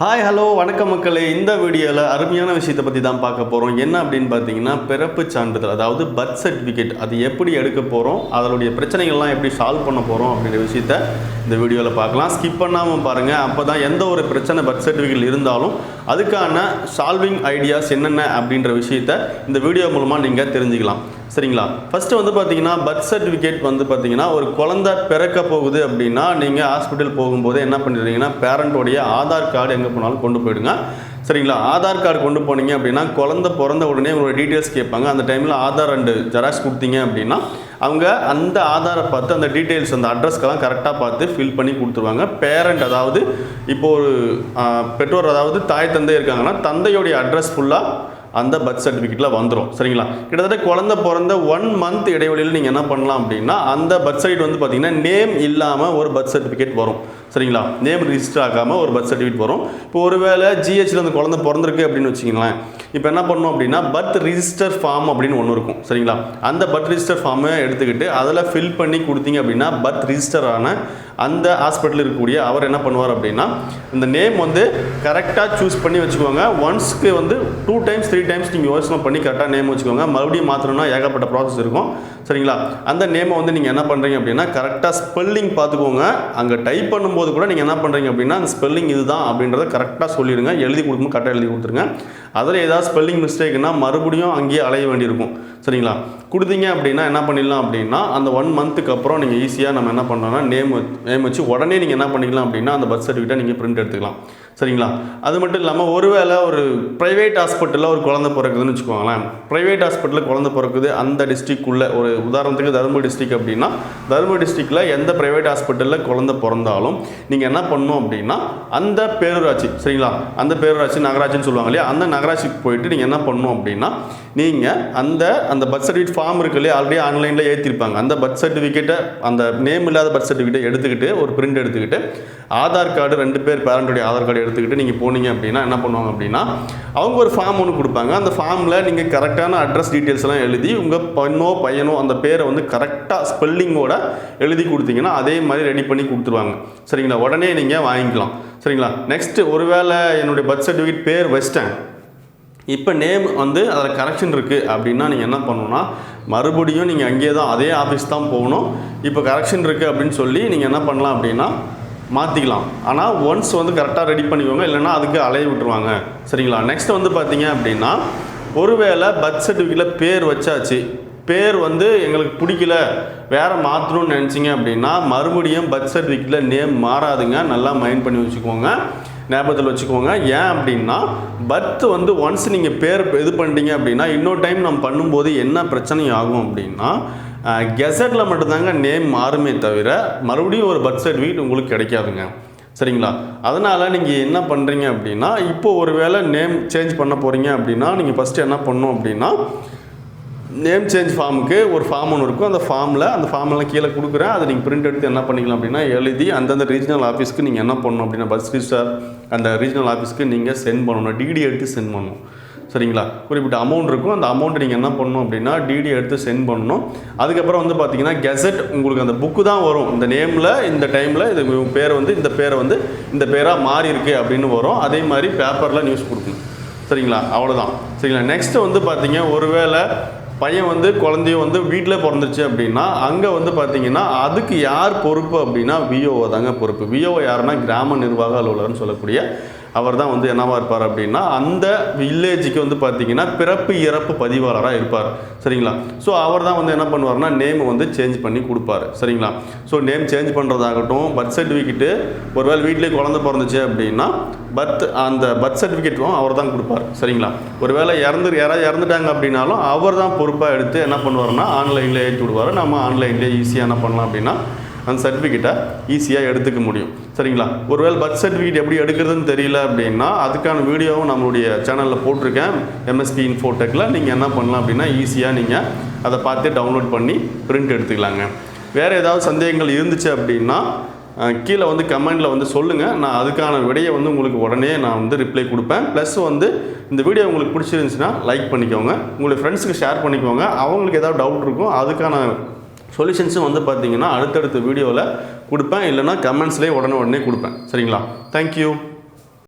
Hi hello வணக்கம் மக்களே. இந்த வீடியோவில் அருமையான விஷயத்தை பற்றி தான் பார்க்க போகிறோம். என்ன அப்படின்னு பார்த்தீங்கன்னா, பிறப்பு சான்றிதழ், அதாவது பர்த் சர்டிஃபிகேட், அது எப்படி எடுக்க போகிறோம், அதனுடைய பிரச்சனைகள்லாம் எப்படி சால்வ் பண்ண போகிறோம் அப்படிங்கிற விஷயத்த இந்த வீடியோவில் பார்க்கலாம். ஸ்கிப் பண்ணாமல் பாருங்கள். அப்போ தான் எந்த ஒரு பிரச்சனை பர்த் சர்டிஃபிகேட் இருந்தாலும் அதுக்கான சால்விங் ஐடியாஸ் என்னென்ன அப்படின்ற விஷயத்த இந்த வீடியோ மூலமாக நீங்கள் தெரிஞ்சுக்கலாம். சரிங்களா? ஃபஸ்ட்டு வந்து பார்த்தீங்கன்னா, பர்த் சர்டிஃபிகேட் வந்து பார்த்தீங்கன்னா, ஒரு குழந்தை பிறக்க போகுது அப்படின்னா நீங்கள் ஹாஸ்பிட்டல் போகும்போது என்ன பண்ணிடுறீங்கன்னா, பேரண்ட்டோடைய ஆதார் கார்டு எங்கே போனாலும் கொண்டு போயிடுங்க. சரிங்களா? ஆதார் கார்டு கொண்டு போனீங்க அப்படின்னா குழந்தை பிறந்த உடனே உங்களோட டீட்டெயில்ஸ் கேட்பாங்க. அந்த டைமில் ஆதார் அண்டு ஜெராக்ஸ் கொடுத்தீங்க அப்படின்னா அவங்க அந்த ஆதாரை பார்த்து அந்த டீட்டெயில்ஸ் அந்த அட்ரஸ்க்கெல்லாம் கரெக்டாக பார்த்து ஃபில் பண்ணி கொடுத்துருவாங்க. பேரண்ட், அதாவது இப்போது ஒரு பெற்றோர், அதாவது தாய் தந்தை இருக்காங்கன்னா தந்தையோடைய அட்ரஸ் ஃபுல்லாக அந்த பர்த் சர்டிஃபிகேட்டில் வந்துடும். சரிங்களா? கிட்டத்தட்ட குழந்தை பிறந்த 1 மந்த் இடைவெளியில் நீங்கள் என்ன பண்ணலாம் அப்படின்னா, அந்த பர்த் சர்டிஃபிகேட் வந்து பார்த்தீங்கன்னா நேம் இல்லாமல் ஒரு பர்த் சர்டிஃபிகேட் வரும். சரிங்களா? நேம் ரிஜிஸ்டர் ஆகாமல் ஒரு பர்த் சர்டிஃபிகேட் வரும். இப்போ ஒருவேளை ஜிஹெச்சில் அந்த குழந்தை பிறந்திருக்கு அப்படின்னு வச்சிங்களேன், இப்போ என்ன பண்ணணும் அப்படின்னா, பர்த் ரிஜிஸ்டர் ஃபார்ம் அப்படின்னு ஒன்று இருக்கும். சரிங்களா? அந்த பர்த் ரிஜிஸ்டர் ஃபார்மை எடுத்துக்கிட்டு அதில் ஃபில் பண்ணி கொடுத்தீங்க அப்படின்னா பர்த் ரிஜிஸ்டர் ஆன அந்த ஹாஸ்பிட்டலில் இருக்கக்கூடிய அவர் என்ன பண்ணுவார் அப்படின்னா, இந்த நேம் வந்து கரெக்டாக சூஸ் பண்ணி வச்சுக்கோங்க. ஒன்ஸ்க்கு வந்து 2 டைம்ஸ் 3 டைம்ஸ் நீங்கள் யோசனை பண்ணி கரெக்டாக நேம் வச்சுக்கோங்க. மறுபடியும் மாற்றணும்னா ஏகப்பட்ட ப்ராசஸ் இருக்கும். சரிங்களா? அந்த நேமை வந்து நீங்கள் என்ன பண்ணுறீங்க அப்படின்னா, கரெக்டாக ஸ்பெல்லிங் பார்த்துக்கோங்க. அங்கே டைப் பண்ணும்போது கூட நீங்கள் என்ன பண்ணுறீங்க அப்படின்னா, அந்த ஸ்பெல்லிங் இதுதான் அப்படின்றத கரெக்டாக சொல்லிடுங்க. எழுதி கொடுக்கும்போது கரெக்டாக எழுதி கொடுத்துருங்க. அதில் ஏதாவது ஸ்பெல்லிங் மிஸ்டேக்னா மறுபடியும் அங்கேயே அலைய வேண்டியிருக்கும். சரிங்களா? கொடுத்தீங்க அப்படின்னா என்ன பண்ணிடலாம் அப்படின்னா, அந்த 1 மந்த்துக்கு அப்புறம் நீங்கள் ஈஸியாக நம்ம என்ன பண்ணோம்னா நேம் வச்சு உடனே நீங்கள் என்ன பண்ணிக்கலாம் அப்படின்னா, அந்த பர்த் சர்டிஃபிகேட்டை நீங்கள் பிரிண்ட் எடுத்துக்கலாம். சரிங்களா? அது மட்டும் இல்லாமல் ஒருவேளை ஒரு ப்ரைவேட் ஹாஸ்பிட்டலில் ஒரு குழந்தை பிறக்குதுன்னு வச்சுக்கோங்களேன். ப்ரைவேட் ஹாஸ்பிட்டலில் குழந்தை பிறக்குது அந்த டிஸ்ட்ரிக்ட்குள்ளே, ஒரு உதாரணத்துக்கு தருமபுரி டிஸ்ட்ரிக்ட் அப்படின்னா, தருமபுரி டிஸ்ட்ரிக்டில் எந்த ப்ரைவேட் ஹாஸ்பிட்டலில் குழந்தை பிறந்தாலும் நீங்கள் என்ன பண்ணணும் அப்படின்னா, அந்த பேரூராட்சி, சரிங்களா, அந்த பேரூராட்சி நகராட்சின்னு சொல்லுவாங்க இல்லையா, அந்த நகராட்சிக்கு போயிட்டு நீங்கள் என்ன பண்ணணும் அப்படின்னா, நீங்கள் அந்த பர்த் சர்டிஃபிகேட் ஃபார்ம் இருக்கு இல்லையா, ஆல்ரெடி ஆன்லைனில் ஏற்றிருப்பாங்க, அந்த பர்த் சர்டிஃபிகேட்டை, அந்த நேம் இல்லாத பர்த் சர்டிஃபிகேட்டை எடுத்துக்கிட்டு ஒரு பிரிண்ட் எடுத்துக்கிட்டு ஆதார் கார்டு 2 பேர் பேரண்ட்டுடைய ஆதார் கார்டு எடுத்துக்கிட்டு நீங்கள் போனீங்க அப்படின்னா என்ன பண்ணுவாங்க அப்படின்னா, அவங்க ஒரு ஃபார்ம் ஒன்று கொடுப்பாங்க. அந்த ஃபார்மில் நீங்கள் கரெக்டான அட்ரஸ் டீட்டெயில்ஸ் எல்லாம் எழுதி உங்கள் பொண்ணோ பையனோ அந்த பேரை வந்து கரெக்டாக ஸ்பெல்லிங்கோட எழுதி கொடுத்தீங்கன்னா அதே மாதிரி ரெடி பண்ணி கொடுத்துருவாங்க. சரிங்களா? உடனே நீங்கள் வாங்கிக்கலாம். சரிங்களா? நெக்ஸ்ட்டு, ஒருவேளை என்னுடைய பர்த் சர்டிஃபிகேட் பேர் வச்சிட்டேன், இப்போ நேம் வந்து அதில் கரெக்ஷன் இருக்குது அப்படின்னா நீங்கள் என்ன பண்ணணும்னா, மறுபடியும் நீங்கள் அங்கேயே தான் அதே ஆஃபீஸ் தான் போகணும். இப்போ கரெக்ஷன் இருக்குது அப்படின்னு சொல்லி நீங்கள் என்ன பண்ணலாம் அப்படின்னா மாற்றிக்கலாம். ஆனால் ஒன்ஸ் வந்து கரெக்டாக ரெடி பண்ணிக்கோங்க, இல்லைனா அதுக்கு அலைய விட்டுருவாங்க. சரிங்களா? நெக்ஸ்ட் வந்து பார்த்தீங்க அப்படின்னா, ஒருவேளை பர்த் சர்டிஃபிகேட்டில் பேர் வச்சாச்சு, பேர் வந்து எங்களுக்கு பிடிக்கல, வேறு மாற்றணும்னு நினச்சிங்க அப்படின்னா மறுபடியும் பர்த் சர்டிஃபிகேட்டில் நேம் மாறாதுங்க. நல்லா மைண்ட் பண்ணி வச்சுக்கோங்க, ஞாபகத்தில் வச்சுக்கோங்க. ஏன் அப்படின்னா, பர்த் வந்து ஒன்ஸ் நீங்கள் பேர் இது பண்ணிட்டீங்க அப்படின்னா இன்னொரு டைம் நம்ம பண்ணும்போது என்ன பிரச்சனை ஆகும் அப்படின்னா, கெசட்டில் மட்டும்தாங்க நேம் மாறுமே தவிர மறுபடியும் ஒரு பர்த் சர்டிஃபிகேட் உங்களுக்கு கிடைக்காதுங்க. சரிங்களா? அதனால் நீங்கள் என்ன பண்ணுறீங்க அப்படின்னா, இப்போ ஒரு வேளை நேம் சேஞ்ச் பண்ண போகிறீங்க அப்படின்னா நீங்கள் ஃபஸ்ட்டு என்ன பண்ணணும் அப்படின்னா, நேம் சேஞ்ச் ஃபார்முக்கு ஒரு ஃபார்ம் ஒன்று இருக்கும். அந்த ஃபார்மெல்லாம் கீழே கொடுக்குறேன். அதை நீங்கள் பிரிண்ட் எடுத்து என்ன பண்ணிக்கலாம் அப்படின்னா எழுதி அந்தந்த ரீஜனல் ஆஃபீஸ்க்கு நீங்கள் என்ன பண்ணணும் அப்படின்னா, பர்த் ரிஜிஸ்டர் அந்த ரீஜனல் ஆஃபீஸ்க்கு நீங்கள் சென்ட் பண்ணணும். டிடி எடுத்து சென்ட் பண்ணணும். சரிங்களா? குறிப்பிட்ட அமௌண்ட் இருக்கும். அந்த அமௌண்ட்டு நீங்கள் என்ன பண்ணணும் அப்படின்னா டிடி எடுத்து சென்ட் பண்ணணும். அதுக்கப்புறம் வந்து பார்த்தீங்கன்னா கெசட் உங்களுக்கு அந்த புக்கு தான் வரும். இந்த நேமில் இந்த டைமில் இது பேர் வந்து இந்த பேரை வந்து இந்த பேராக மாறி இருக்கு அப்படின்னு வரும். அதே மாதிரி பேப்பரில் நியூஸ் கொடுக்கணும். சரிங்களா? அவ்வளோதான். சரிங்களா? நெக்ஸ்ட்டு வந்து பார்த்தீங்க, ஒருவேளை பையன் வந்து குழந்தைய வந்து வீட்டில் பிறந்துருச்சு அப்படின்னா அங்கே வந்து பார்த்தீங்கன்னா அதுக்கு யார் பொறுப்பு அப்படின்னா விஓஓ தாங்க பொறுப்பு. விஓஓ யாருன்னா கிராம நிர்வாக அலுவலர்னு சொல்லக்கூடிய அவர் தான் வந்து என்னவா இருப்பார் அப்படின்னா, அந்த வில்லேஜுக்கு வந்து பார்த்தீங்கன்னா பிறப்பு இறப்பு பதிவாளராக இருப்பார். சரிங்களா? ஸோ அவர் தான் வந்து என்ன பண்ணுவார்னா நேம் வந்து சேஞ்ச் பண்ணி கொடுப்பாரு. சரிங்களா? ஸோ நேம் சேஞ்ச் பண்ணுறதாகட்டும், பர்த் சர்டிஃபிகேட்டு ஒருவேளை வீட்டிலே குழந்தை பிறந்துச்சு அப்படின்னா அந்த பர்த் சர்டிஃபிகேட்டும் அவர் தான் கொடுப்பார். சரிங்களா? ஒருவேளை யாராவது இறந்துட்டாங்க அப்படின்னாலும் அவர் தான் பொறுப்பாக எடுத்து என்ன பண்ணுவார்னா ஆன்லைனில் ஏற்றி விடுவார். நம்ம ஆன்லைன்லேயே ஈஸியாக என்ன பண்ணலாம் அப்படின்னா அந்த சர்டிஃபிகேட்டை ஈஸியாக எடுத்துக்க முடியும். சரிங்களா? ஒருவேளை பர்த் சர்டிஃபிகேட் எப்படி எடுக்கிறதுன்னு தெரியல அப்படின்னா அதுக்கான வீடியோவும் நம்மளுடைய சேனலில் போட்டிருக்கேன், எம்எஸ்பி இன்ஃபோடெக்கில். நீங்கள் என்ன பண்ணலாம் அப்படின்னா ஈஸியாக நீங்கள் அதை பார்த்து டவுன்லோட் பண்ணி பிரிண்ட் எடுத்துக்கலாங்க. வேறு ஏதாவது சந்தேகங்கள் இருந்துச்சு அப்படின்னா கீழே வந்து கமெண்டில் வந்து சொல்லுங்கள். நான் அதுக்கான விடையை வந்து உங்களுக்கு உடனே நான் வந்து ரிப்ளை கொடுப்பேன். ப்ளஸ் வந்து இந்த வீடியோ உங்களுக்கு பிடிச்சிருந்துச்சுன்னா லைக் பண்ணிக்கோங்க, உங்களுடைய ஃப்ரெண்ட்ஸுக்கு ஷேர் பண்ணிக்கோங்க. அவங்களுக்கு ஏதாவது டவுட் இருக்கும் அதுக்கான சொல்யூஷன்ஸும் வந்து பார்த்தீங்கன்னா அடுத்தடுத்த வீடியோவில் கொடுப்பேன், இல்லைனா கமெண்ட்ஸ்லேயே உடனே கொடுப்பேன். சரிங்களா? தேங்க்யூ.